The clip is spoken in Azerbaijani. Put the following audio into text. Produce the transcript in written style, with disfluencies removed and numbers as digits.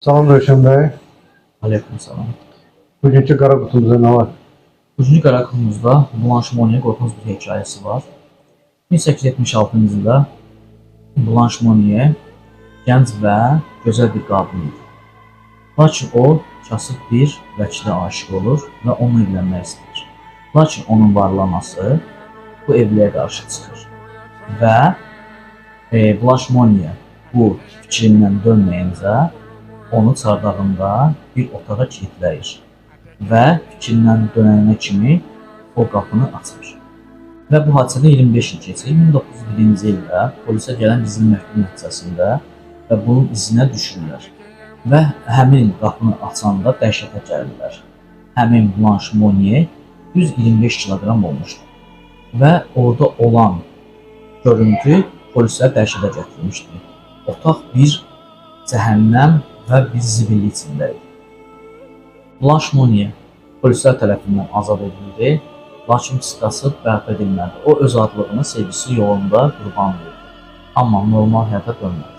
Salam Rövşən bəy. Aleykümselam. Bugünkü qara qutumuzda nə var? Üçüncü qara kutumuzda Blanche Monnier qorxunc bir hekayəsi var. 1876-cı ildə Blanche Monnier gənc və gözəl bir qadın idi. Lakin o kasıb bir vəkilə aşiq olur və onunla evlənmək istəyir. Lakin onun varlı anası bu evliliyə qarşı çıxır və Blanche Monnier bu fikrindən dönməyincə onu çardağında bir otağa kilitləyir və fikrindən dönənə kimi o qapını açır. Və bu hadisədə 25 il keçir. 1901-ci ildə polisə gələn bizim məktub nəticəsində və bunun izinə düşürlər və həmin qapını açanda dəhşətə gəlirlər. Həmin Blanche Monnier 125 kiloqram olmuşdu və orada olan görüntü polisə dəhşətə gətirmişdi. Otaq bir cəhənnəm və bir zibil içində idi. Blanche Monnier polislər tərəfindən azad edildi, lakin qısqası bərpa edilmədi. O öz adlığını sevgisi yolunda qurban verdi, amma normal həyata dönmədi.